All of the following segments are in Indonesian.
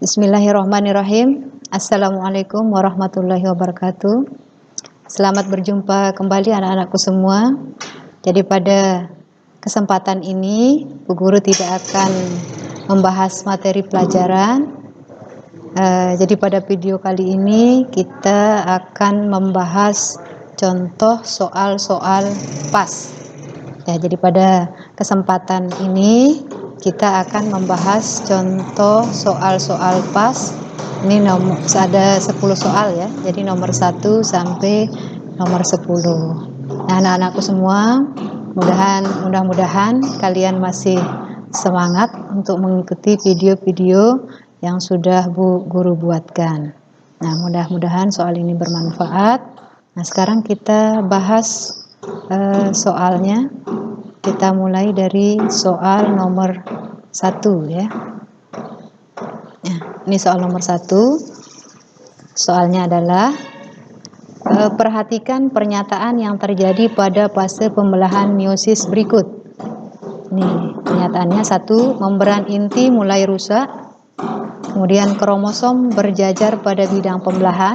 Bismillahirrahmanirrahim. Assalamualaikum warahmatullahi wabarakatuh. Selamat berjumpa kembali anak-anakku semua. Jadi pada kesempatan ini Bu Guru tidak akan membahas materi pelajaran. Jadi pada video kali ini kita akan membahas contoh soal-soal PAS. Ya, jadi pada kesempatan ini kita akan membahas contoh soal-soal PAS. Ini ada 10 soal ya. Jadi nomor 1 sampai nomor 10. Nah, anak-anakku semua, mudah-mudahan kalian masih semangat untuk mengikuti video-video yang sudah Bu Guru buatkan. Nah, mudah-mudahan soal ini bermanfaat. Nah, sekarang kita bahas soalnya. Kita mulai dari soal nomor 1 ya. Nah, ini soal nomor 1. Soalnya adalah perhatikan pernyataan yang terjadi pada fase pembelahan meiosis berikut. Nih, pernyataannya 1, memberan inti mulai rusak. Kemudian kromosom berjajar pada bidang pembelahan.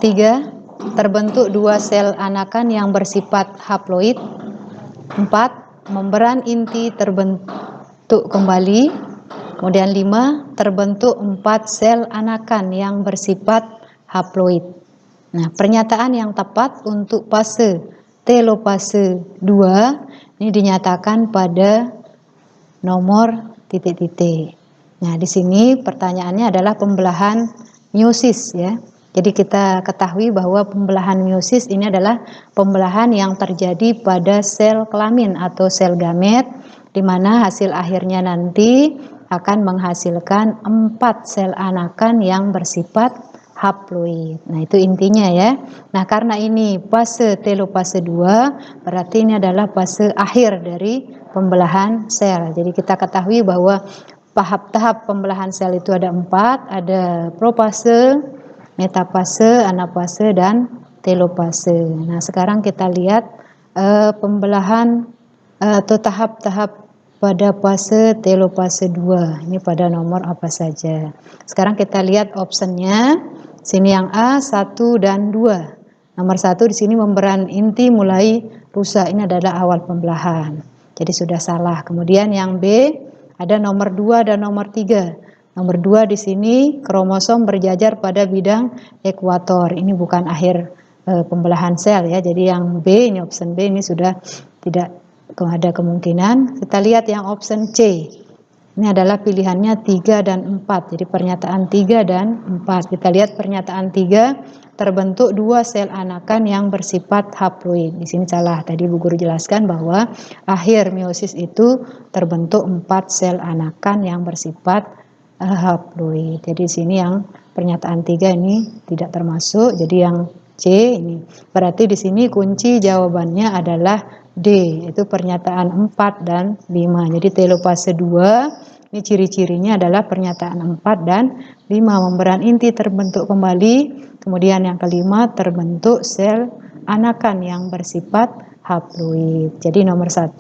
3, terbentuk 2 sel anakan yang bersifat haploid. 4, memberan inti terbentuk kembali. Kemudian 5, terbentuk 4 sel anakan yang bersifat haploid. Nah, pernyataan yang tepat untuk fase telofase 2 ini dinyatakan pada nomor titik-titik. Nah, di sini pertanyaannya adalah pembelahan meiosis ya. Jadi kita ketahui bahwa pembelahan meiosis ini adalah pembelahan yang terjadi pada sel kelamin atau sel gamet, di mana hasil akhirnya nanti akan menghasilkan 4 sel anakan yang bersifat haploid. Nah, itu intinya ya. Nah, karena ini fase telofase 2, berarti ini adalah fase akhir dari pembelahan sel. Jadi kita ketahui bahwa tahap pembelahan sel itu ada 4, ada profase, metafase, anafase, dan telofase. Nah, sekarang kita lihat pembelahan atau tahap-tahap pada fase telofase 2. Ini pada nomor apa saja. Sekarang kita lihat optionnya. Sini yang A, 1 dan 2. Nomor 1 di sini memberan inti mulai rusak. Ini adalah awal pembelahan. Jadi sudah salah. Kemudian yang B ada nomor 2 dan nomor 3. Nomor 2 di sini kromosom berjajar pada bidang ekuator. Ini bukan akhir pembelahan sel ya. Jadi yang B, ini option B ini sudah tidak ada kemungkinan. Kita lihat yang option C. Ini adalah pilihannya 3 dan 4. Jadi pernyataan 3 dan 4. Kita lihat pernyataan 3, terbentuk 2 sel anakan yang bersifat haploid. Di sini salah. Tadi Bu Guru jelaskan bahwa akhir meiosis itu terbentuk 4 sel anakan yang bersifat haploid. Jadi di sini yang pernyataan 3 ini tidak termasuk. Jadi yang C ini. Berarti di sini kunci jawabannya adalah D, itu pernyataan 4 dan 5. Jadi telofase 2 ini ciri-cirinya adalah pernyataan 4 dan 5, memberan inti terbentuk kembali. Kemudian yang kelima, terbentuk sel anakan yang bersifat haploid. Jadi nomor 1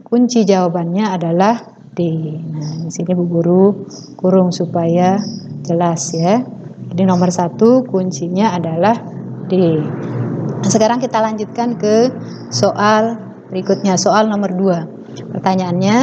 kunci jawabannya adalah D. Nah, di sini Bu Guru kurung supaya jelas ya. Jadi nomor 1 kuncinya adalah D. Nah, sekarang kita lanjutkan ke soal berikutnya, soal nomor 2. Pertanyaannya,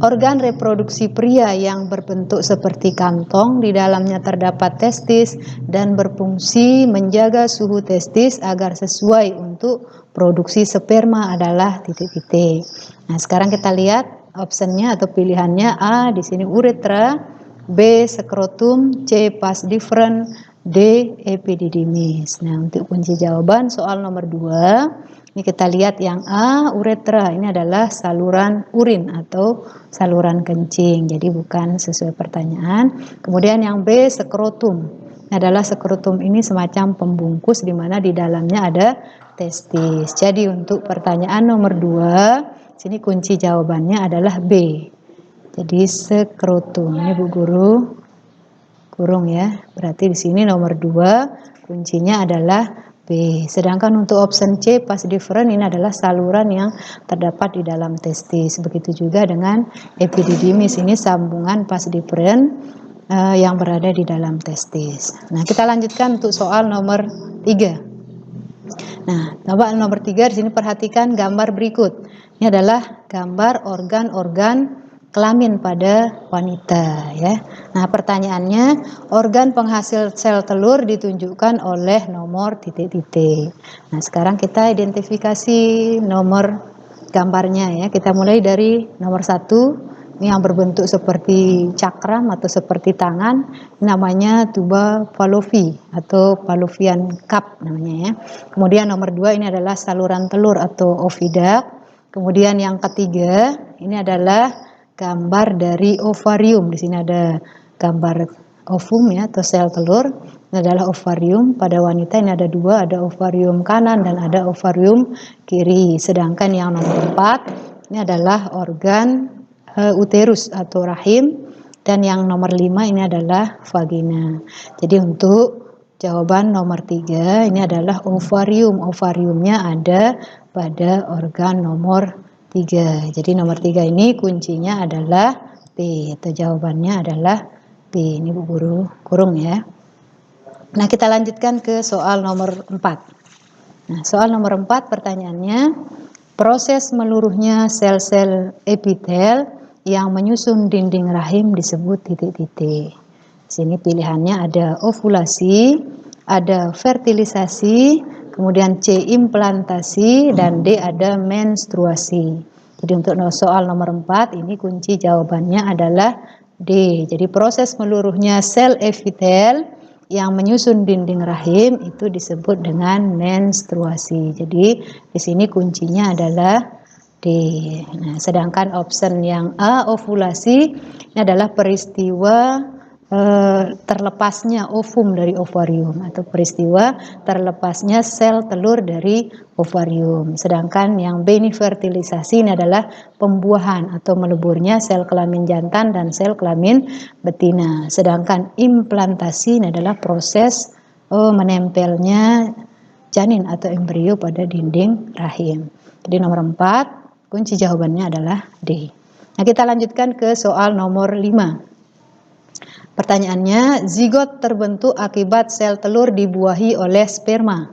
organ reproduksi pria yang berbentuk seperti kantong, di dalamnya terdapat testis dan berfungsi menjaga suhu testis agar sesuai untuk produksi sperma adalah titik-titik. Nah, sekarang kita lihat optionnya atau pilihannya. A di sini uretra, B skrotum, C vas deferens, D epididymis. Nah, untuk kunci jawaban soal nomor 2, ini kita lihat yang A, uretra. Ini adalah saluran urin atau saluran kencing. Jadi bukan sesuai pertanyaan. Kemudian yang B, skrotum. Ini adalah skrotum ini semacam pembungkus di mana di dalamnya ada testis. Jadi untuk pertanyaan nomor 2, sini kunci jawabannya adalah B. Jadi skrotum. Ini Bu Guru kurung ya. Berarti di sini nomor 2 kuncinya adalah B. Sedangkan untuk option C, vas deferens, ini adalah saluran yang terdapat di dalam testis. Begitu juga dengan epididymis, ini sambungan vas deferens yang berada di dalam testis. Nah, kita lanjutkan untuk soal nomor 3. Nah, coba nomor 3 di sini perhatikan gambar berikut. Ini adalah gambar organ-organ kelamin pada wanita ya. Nah, pertanyaannya, organ penghasil sel telur ditunjukkan oleh nomor titik-titik. Nah, sekarang kita identifikasi nomor gambarnya ya. Kita mulai dari nomor 1. Ini yang berbentuk seperti cakram atau seperti tangan, namanya tuba Fallopi atau Fallopian cup namanya ya. Kemudian nomor 2 ini adalah saluran telur atau oviduct. Kemudian yang ketiga ini adalah gambar dari ovarium. Di sini ada gambar ovum ya atau sel telur. Ini adalah ovarium pada wanita. Ini ada 2, ada ovarium kanan dan ada ovarium kiri. Sedangkan yang nomor 4 ini adalah organ uterus atau rahim, dan yang nomor 5 ini adalah vagina. Jadi untuk jawaban nomor 3 ini adalah ovarium. Ovariumnya ada pada organ nomor 3. Jadi nomor 3 ini kuncinya adalah B atau jawabannya adalah B. Ini Bu Guru kurung ya. Nah, kita lanjutkan ke soal nomor 4. Nah, soal nomor 4 pertanyaannya, proses meluruhnya sel-sel epitel yang menyusun dinding rahim disebut titik-titik. Di sini pilihannya ada ovulasi, ada fertilisasi, kemudian C implantasi, dan D ada menstruasi. Jadi untuk soal nomor 4 ini kunci jawabannya adalah D. Jadi proses meluruhnya sel epitel yang menyusun dinding rahim itu disebut dengan menstruasi. Jadi di sini kuncinya adalah D. Nah, sedangkan option yang A, ovulasi, ini adalah peristiwa terlepasnya ovum dari ovarium atau peristiwa terlepasnya sel telur dari ovarium. Sedangkan yang B ini fertilisasi, ini adalah pembuahan atau meleburnya sel kelamin jantan dan sel kelamin betina. Sedangkan implantasi ini adalah proses menempelnya janin atau embrio pada dinding rahim. Jadi nomor 4 kunci jawabannya adalah D. Nah, kita lanjutkan ke soal nomor 5. Pertanyaannya, zigot terbentuk akibat sel telur dibuahi oleh sperma.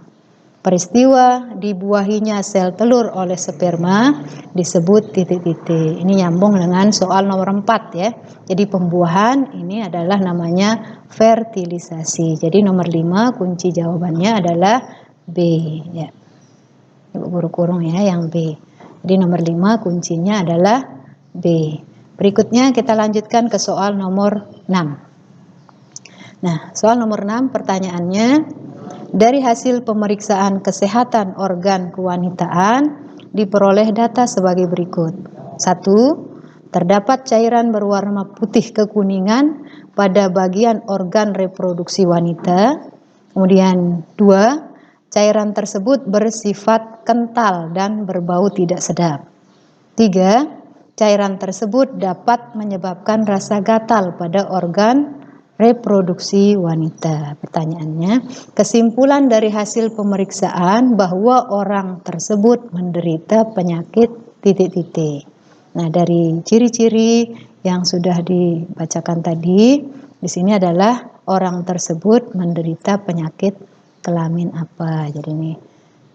Peristiwa dibuahinya sel telur oleh sperma disebut titik-titik. Ini nyambung dengan soal nomor 4 ya. Jadi pembuahan ini adalah namanya fertilisasi. Jadi nomor 5 kunci jawabannya adalah B ya. Ibu Guru kurung ya yang B. Jadi nomor 5 kuncinya adalah B. Berikutnya kita lanjutkan ke soal nomor 6. Nah, soal nomor 6 pertanyaannya, dari hasil pemeriksaan kesehatan organ kewanitaan diperoleh data sebagai berikut. 1. Terdapat cairan berwarna putih kekuningan pada bagian organ reproduksi wanita. Kemudian 2. Cairan tersebut bersifat kental dan berbau tidak sedap. 3. Cairan tersebut dapat menyebabkan rasa gatal pada organ reproduksi wanita. Pertanyaannya, kesimpulan dari hasil pemeriksaan bahwa orang tersebut menderita penyakit titik-titik. Nah, dari ciri-ciri yang sudah dibacakan tadi, di sini adalah orang tersebut menderita penyakit kelamin apa. Jadi ini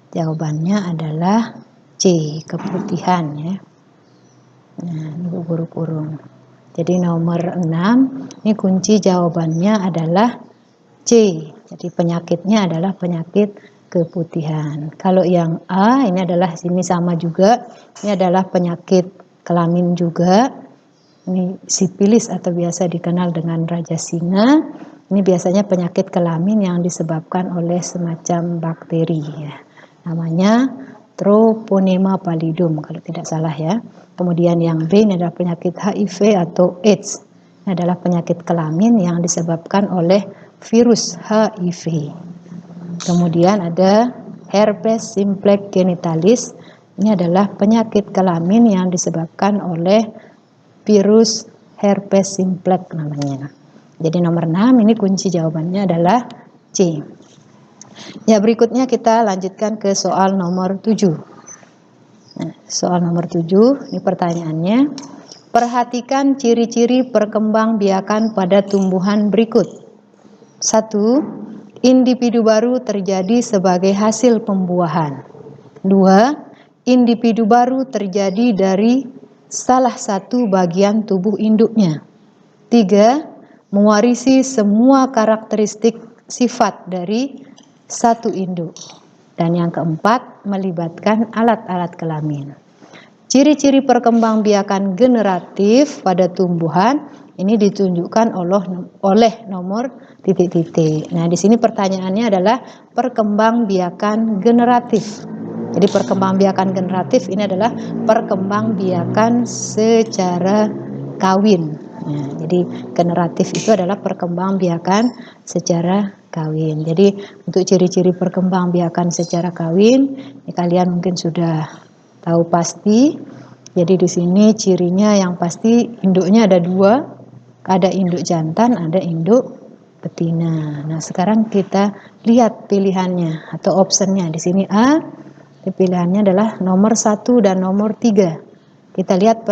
jawabannya adalah C, keputihan ya. Nah, ini Bu Guru kurung. Jadi nomor 6 ini kunci jawabannya adalah C. Jadi penyakitnya adalah penyakit keputihan. Kalau yang A ini adalah sini sama juga. Ini adalah penyakit kelamin juga. Ini sipilis atau biasa dikenal dengan raja singa. Ini biasanya penyakit kelamin yang disebabkan oleh semacam bakteri ya. Namanya Treponema pallidum kalau tidak salah ya. Kemudian yang B ini adalah penyakit HIV atau AIDS. Ini adalah penyakit kelamin yang disebabkan oleh virus HIV. Kemudian ada herpes simplex genitalis. Ini adalah penyakit kelamin yang disebabkan oleh virus herpes simplex namanya. Jadi nomor 6 ini kunci jawabannya adalah C. Ya, berikutnya kita lanjutkan ke soal nomor 7. Nah, soal nomor 7 ini pertanyaannya, Perhatikan ciri-ciri perkembangbiakan pada tumbuhan berikut. 1. Individu baru terjadi sebagai hasil pembuahan. 2. Individu baru terjadi dari salah satu bagian tubuh induknya. 3. Mewarisi semua karakteristik sifat dari satu induk. Dan yang keempat, melibatkan alat-alat kelamin. Ciri-ciri perkembangbiakan generatif pada tumbuhan ini ditunjukkan oleh nomor titik-titik. Nah, di sini pertanyaannya adalah perkembangbiakan generatif. Jadi perkembangbiakan generatif ini adalah perkembangbiakan secara kawin. Nah, jadi generatif itu adalah perkembangbiakan secara kawin. Jadi untuk ciri-ciri perkembangbiakan secara kawin, kalian mungkin sudah tahu pasti. Jadi di sini cirinya yang pasti induknya ada dua, ada induk jantan, ada induk betina. Nah, sekarang kita lihat pilihannya atau optionnya. Di sini A, pilihannya adalah nomor 1 dan nomor 3. Kita lihat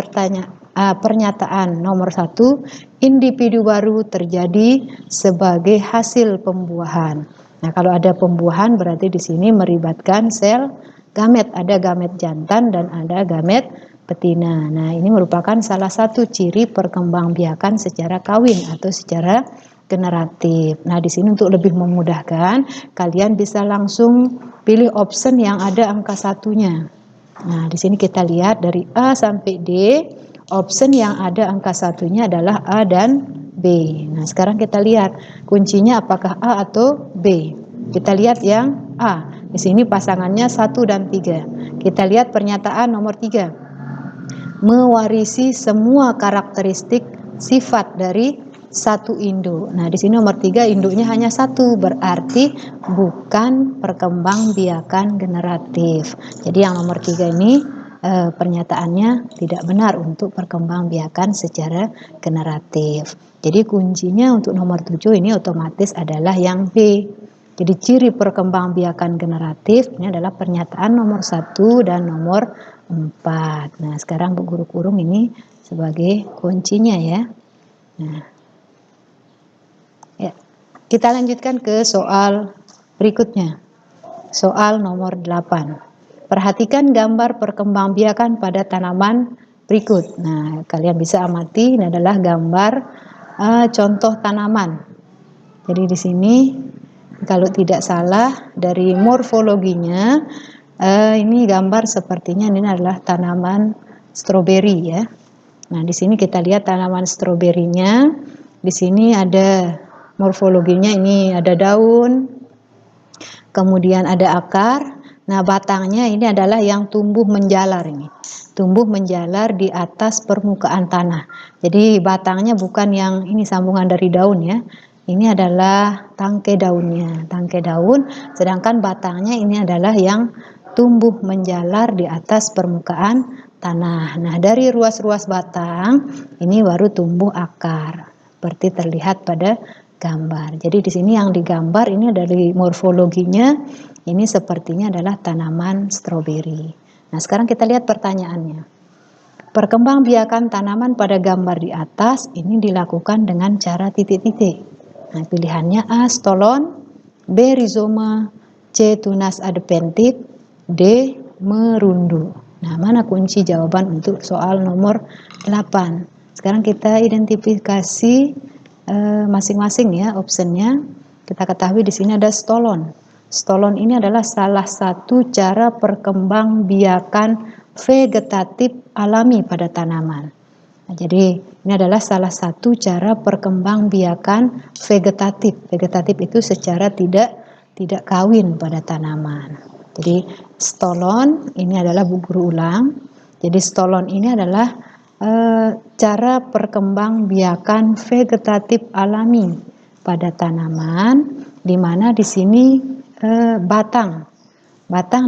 pernyataan nomor 1, individu baru terjadi sebagai hasil pembuahan. Nah, kalau ada pembuahan berarti di sini melibatkan sel gamet, ada gamet jantan dan ada gamet betina. Nah, ini merupakan salah satu ciri perkembangbiakan secara kawin atau secara generatif. Nah, di sini untuk lebih memudahkan, kalian bisa langsung pilih option yang ada angka satunya. Nah, di sini kita lihat dari A sampai D, option yang ada angka satunya adalah A dan B. Nah, sekarang kita lihat kuncinya apakah A atau B. Kita lihat yang A. Di sini pasangannya 1 dan 3. Kita lihat pernyataan nomor 3. Mewarisi semua karakteristik sifat dari satu induk. Nah, di sini nomor 3 induknya hanya satu, berarti bukan perkembangbiakan generatif. Jadi yang nomor 3 ini pernyataannya tidak benar untuk perkembangbiakan secara generatif. Jadi kuncinya untuk nomor 7 ini otomatis adalah yang B. Jadi ciri perkembangbiakan generatif ini adalah pernyataan nomor 1 dan nomor 4. Nah, sekarang Bu Guru kurung ini sebagai kuncinya ya. Nah, ya, kita lanjutkan ke soal berikutnya. Soal nomor 8. Perhatikan gambar perkembangbiakan pada tanaman berikut. Nah, kalian bisa amati ini adalah gambar contoh tanaman. Jadi di sini kalau tidak salah dari morfologinya ini gambar sepertinya ini adalah tanaman stroberi ya. Nah, di sini kita lihat tanaman stroberinya. Di sini ada morfologinya, ini ada daun, kemudian ada akar. Nah, batangnya ini adalah yang tumbuh menjalar ini. Tumbuh menjalar di atas permukaan tanah. Jadi batangnya bukan yang ini sambungan dari daun ya. Ini adalah tangkai daunnya, tangkai daun, sedangkan batangnya ini adalah yang tumbuh menjalar di atas permukaan tanah. Nah, dari ruas-ruas batang ini baru tumbuh akar, seperti terlihat pada gambar. Jadi di sini yang digambar ini dari morfologinya, ini sepertinya adalah tanaman stroberi. Nah, sekarang kita lihat pertanyaannya. Perkembangbiakan tanaman pada gambar di atas ini dilakukan dengan cara titik-titik. Nah, pilihannya A. Stolon, B. Rizoma, C. Tunas adventif, D. Merundu. Nah, mana kunci jawaban untuk soal nomor 8? Sekarang kita identifikasi masing-masing ya optionnya. Kita ketahui di sini ada stolon. Stolon ini adalah salah satu cara perkembangbiakan vegetatif alami pada tanaman. Nah, jadi ini adalah salah satu cara perkembangbiakan vegetatif. Vegetatif itu secara tidak kawin pada tanaman. Jadi stolon ini adalah Bu Guru ulang. Jadi stolon ini adalah cara perkembangbiakan vegetatif alami pada tanaman, di mana di sini batang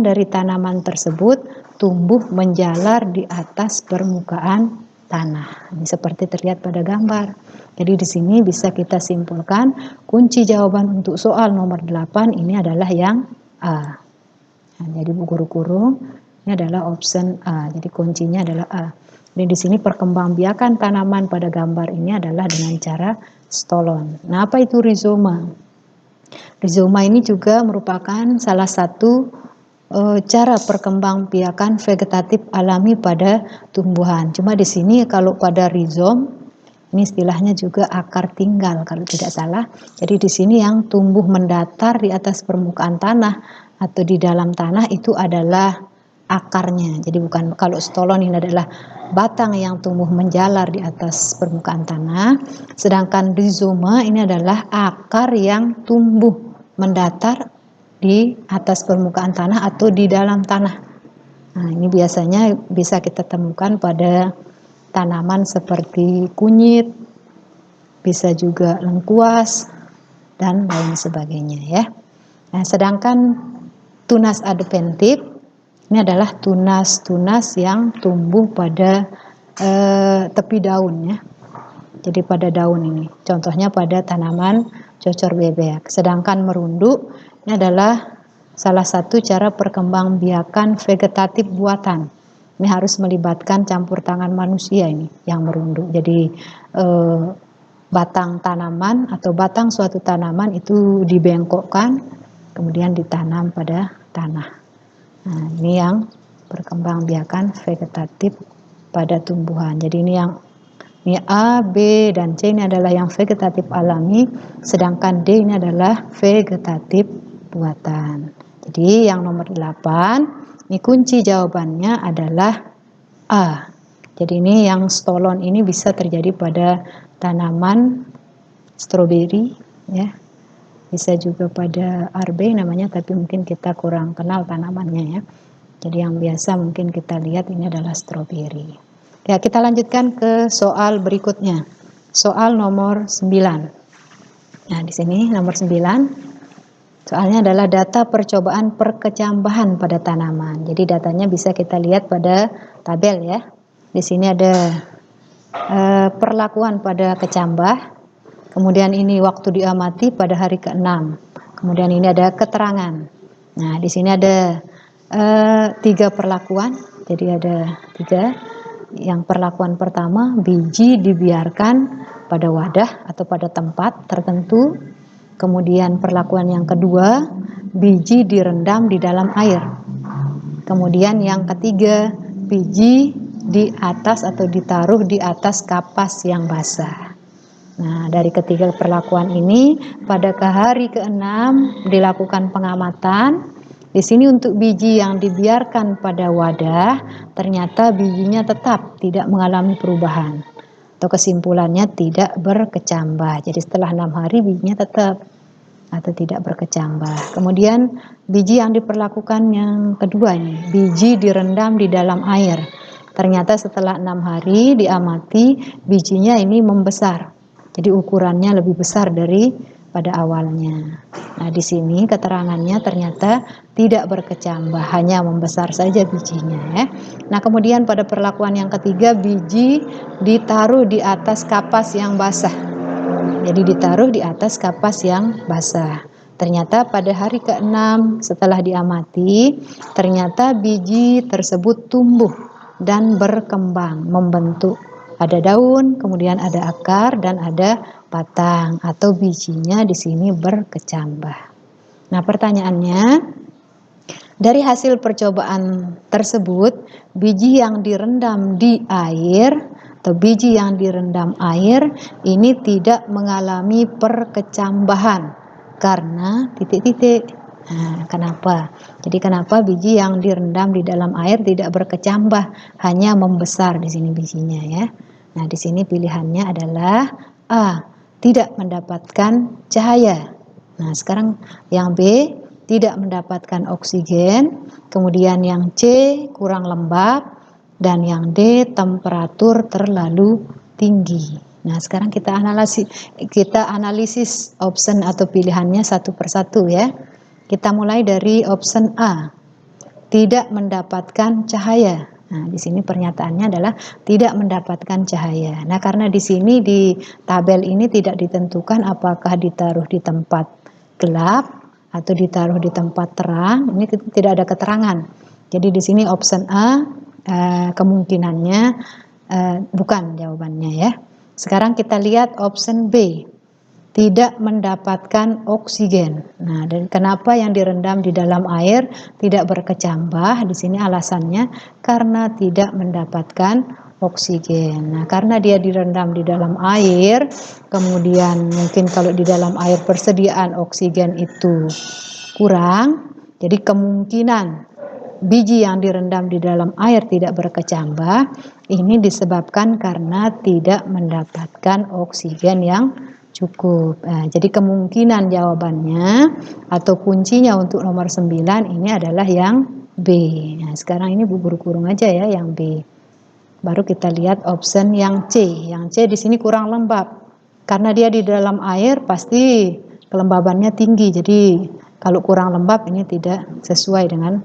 dari tanaman tersebut tumbuh menjalar di atas permukaan tanah. Ini seperti terlihat pada gambar. Jadi di sini bisa kita simpulkan kunci jawaban untuk soal nomor 8 ini adalah yang A. Nah, jadi Bu Guru kurung ini adalah option A. Jadi kuncinya adalah A. Jadi di sini perkembangbiakan tanaman pada gambar ini adalah dengan cara stolon. Nah, apa itu rizoma? Rizoma ini juga merupakan salah satu cara perkembangbiakan vegetatif alami pada tumbuhan. Cuma di sini kalau pada rizom, ini istilahnya juga akar tinggal kalau tidak salah. Jadi di sini yang tumbuh mendatar di atas permukaan tanah atau di dalam tanah itu adalah akarnya. Jadi bukan, kalau stolon ini adalah batang yang tumbuh menjalar di atas permukaan tanah, sedangkan rizoma ini adalah akar yang tumbuh mendatar di atas permukaan tanah atau di dalam tanah. Nah, ini biasanya bisa kita temukan pada tanaman seperti kunyit, bisa juga lengkuas, dan lain sebagainya ya. Nah, sedangkan tunas adventif ini adalah tunas-tunas yang tumbuh pada tepi daun ya. Jadi pada daun ini, contohnya pada tanaman cocor bebek. Sedangkan merunduk ini adalah salah satu cara perkembangbiakan vegetatif buatan. Ini harus melibatkan campur tangan manusia ini yang merunduk. Jadi batang tanaman atau batang suatu tanaman itu dibengkokkan, kemudian ditanam pada tanah. Nah, ini yang perkembangbiakan vegetatif pada tumbuhan. Jadi ini A, B, dan C ini adalah yang vegetatif alami, sedangkan D ini adalah vegetatif buatan. Jadi yang nomor 8, ini kunci jawabannya adalah A. Jadi ini yang stolon ini bisa terjadi pada tanaman stroberi ya. Bisa juga pada arbe namanya, tapi mungkin kita kurang kenal tanamannya ya. Jadi yang biasa mungkin kita lihat ini adalah stroberi. Ya, kita lanjutkan ke soal berikutnya. Soal nomor 9. Nah, di sini nomor 9. Soalnya adalah data percobaan perkecambahan pada tanaman. Jadi datanya bisa kita lihat pada tabel ya. Di sini ada perlakuan pada kecambah. Kemudian ini waktu diamati pada hari ke-6. Kemudian ini ada keterangan. Nah, di sini ada 3 perlakuan. Jadi ada 3. Yang perlakuan pertama, biji dibiarkan pada wadah atau pada tempat tertentu. Kemudian perlakuan yang kedua, biji direndam di dalam air. Kemudian yang ketiga, biji di atas atau ditaruh di atas kapas yang basah. Nah, dari ketiga perlakuan ini, pada hari ke-6 dilakukan pengamatan. Di sini untuk biji yang dibiarkan pada wadah, ternyata bijinya tetap tidak mengalami perubahan. Atau kesimpulannya tidak berkecambah. Jadi setelah 6 hari bijinya tetap atau tidak berkecambah. Kemudian biji yang diperlakukan yang kedua ini, biji direndam di dalam air. Ternyata setelah 6 hari diamati, bijinya ini membesar. Jadi ukurannya lebih besar dari pada awalnya. Nah, di sini keterangannya ternyata tidak berkecambah, hanya membesar saja bijinya ya. Nah, kemudian pada perlakuan yang ketiga, biji ditaruh di atas kapas yang basah. Jadi ditaruh di atas kapas yang basah. Ternyata pada hari ke-6 setelah diamati, ternyata biji tersebut tumbuh dan berkembang, membentuk. Ada daun, kemudian ada akar, dan ada batang atau bijinya di sini berkecambah. Nah, pertanyaannya, dari hasil percobaan tersebut, biji yang direndam di air atau biji yang direndam air ini tidak mengalami perkecambahan karena titik-titik. Nah, kenapa? Jadi kenapa biji yang direndam di dalam air tidak berkecambah, hanya membesar di sini bijinya ya. Nah, di sini pilihannya adalah A, tidak mendapatkan cahaya. Nah, sekarang yang B, tidak mendapatkan oksigen. Kemudian yang C, kurang lembab. Dan yang D, temperatur terlalu tinggi. Nah, sekarang kita analisis option atau pilihannya satu persatu ya. Kita mulai dari option A, tidak mendapatkan cahaya. Nah, di sini pernyataannya adalah tidak mendapatkan cahaya. Nah, karena di sini di tabel ini tidak ditentukan apakah ditaruh di tempat gelap atau ditaruh di tempat terang. Ini tidak ada keterangan. Jadi di sini option A kemungkinannya Bukan jawabannya ya. Sekarang kita lihat option B, tidak mendapatkan oksigen. Nah, dan kenapa yang direndam di dalam air tidak berkecambah? Di sini alasannya karena tidak mendapatkan oksigen. Nah, karena dia direndam di dalam air, kemudian mungkin kalau di dalam air persediaan oksigen itu kurang, jadi kemungkinan biji yang direndam di dalam air tidak berkecambah. Ini disebabkan karena tidak mendapatkan oksigen yang cukup. Nah, jadi kemungkinan jawabannya atau kuncinya untuk nomor 9 ini adalah yang B. Nah, sekarang ini Bu Guru kurung aja ya yang B. Baru kita lihat option yang C. Yang C di sini kurang lembab. Karena dia di dalam air pasti kelembabannya tinggi. Jadi kalau kurang lembab ini tidak sesuai dengan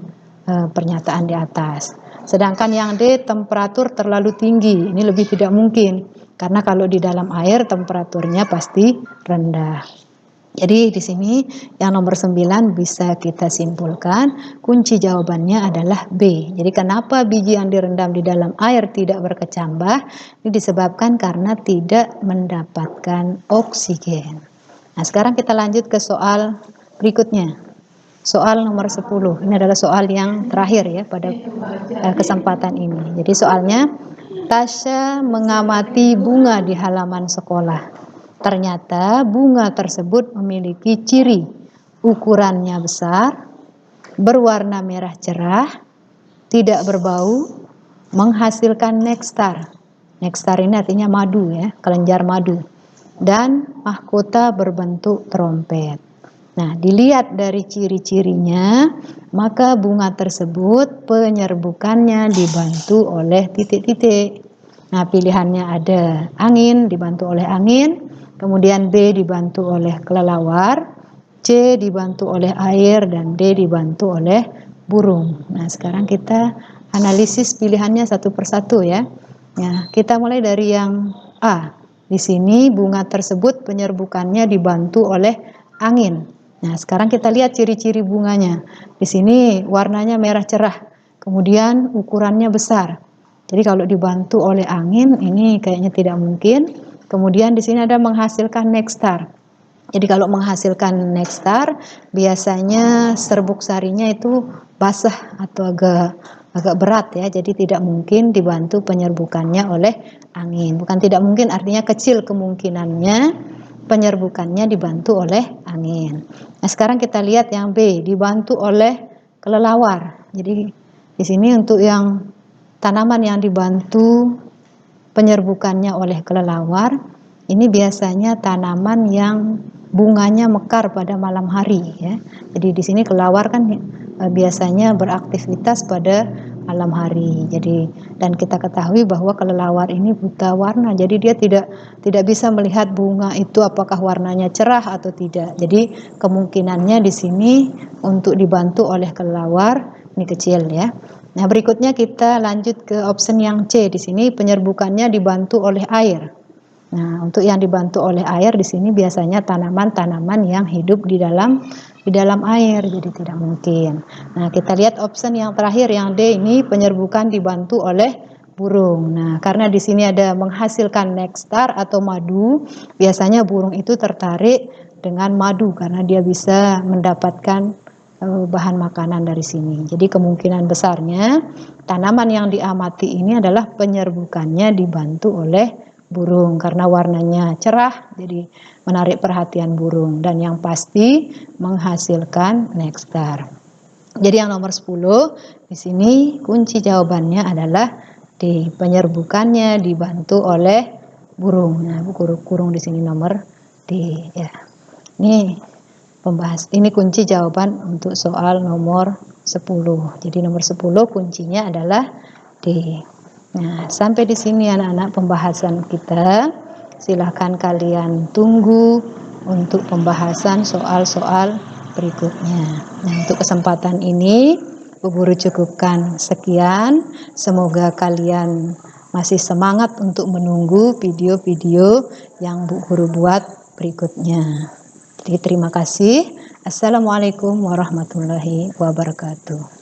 pernyataan di atas. Sedangkan yang D, temperatur terlalu tinggi. Ini lebih tidak mungkin. Karena kalau di dalam air temperaturnya pasti rendah. Jadi di sini yang nomor 9 bisa kita simpulkan kunci jawabannya adalah B. Jadi kenapa biji yang direndam di dalam air tidak berkecambah? Ini disebabkan karena tidak mendapatkan oksigen. Nah, sekarang kita lanjut ke soal berikutnya. Soal nomor 10. Ini adalah soal yang terakhir ya pada kesempatan ini. Jadi soalnya, Tasya mengamati bunga di halaman sekolah. Ternyata bunga tersebut memiliki ciri ukurannya besar, berwarna merah cerah, tidak berbau, menghasilkan nektar. Nektar ini artinya madu ya, kelenjar madu. Dan mahkota berbentuk trompet. Nah, dilihat dari ciri-cirinya, maka bunga tersebut penyerbukannya dibantu oleh titik-titik. Nah, pilihannya ada angin, dibantu oleh angin, kemudian B dibantu oleh kelelawar, C dibantu oleh air, dan D dibantu oleh burung. Nah, sekarang kita analisis pilihannya satu persatu ya. Nah, kita mulai dari yang A. Di sini bunga tersebut penyerbukannya dibantu oleh angin. Nah, sekarang kita lihat ciri-ciri bunganya. Di sini warnanya merah cerah, kemudian ukurannya besar. Jadi kalau dibantu oleh angin, ini kayaknya tidak mungkin. Kemudian di sini ada menghasilkan nektar. Jadi kalau menghasilkan nektar, biasanya serbuk sarinya itu basah atau agak berat ya. Jadi tidak mungkin dibantu penyerbukannya oleh angin. Bukan tidak mungkin, artinya kecil kemungkinannya penyerbukannya dibantu oleh angin. Nah, sekarang kita lihat yang B, dibantu oleh kelelawar. Jadi di sini untuk yang tanaman yang dibantu penyerbukannya oleh kelelawar, ini biasanya tanaman yang bunganya mekar pada malam hari ya. Jadi di sini kelelawar kan biasanya beraktivitas pada malam hari. Jadi dan kita ketahui bahwa kelelawar ini buta warna. Jadi dia tidak bisa melihat bunga itu apakah warnanya cerah atau tidak. Jadi kemungkinannya di sini untuk dibantu oleh kelelawar ini kecil ya. Nah, berikutnya kita lanjut ke option yang C. Di sini penyerbukannya dibantu oleh air. Nah, untuk yang dibantu oleh air di sini biasanya tanaman-tanaman yang hidup di dalam air, jadi tidak mungkin. Nah, kita lihat option yang terakhir yang D, ini penyerbukan dibantu oleh burung. Nah, karena di sini ada menghasilkan nektar atau madu, biasanya burung itu tertarik dengan madu karena dia bisa mendapatkan bahan makanan dari sini. Jadi kemungkinan besarnya tanaman yang diamati ini adalah penyerbukannya dibantu oleh burung karena warnanya cerah, jadi menarik perhatian burung, dan yang pasti menghasilkan nektar. Jadi yang nomor 10 di sini kunci jawabannya adalah D, penyerbukannya dibantu oleh burung. Nah, kurung di sini nomor D ya. Ini kunci jawaban untuk soal nomor 10. Jadi nomor 10 kuncinya adalah D. Nah, sampai di sini anak-anak pembahasan kita. Silahkan kalian tunggu untuk pembahasan soal-soal berikutnya. Nah, untuk kesempatan ini, Bu Guru cukupkan sekian. Semoga kalian masih semangat untuk menunggu video-video yang Bu Guru buat berikutnya. Jadi terima kasih. Assalamualaikum warahmatullahi wabarakatuh.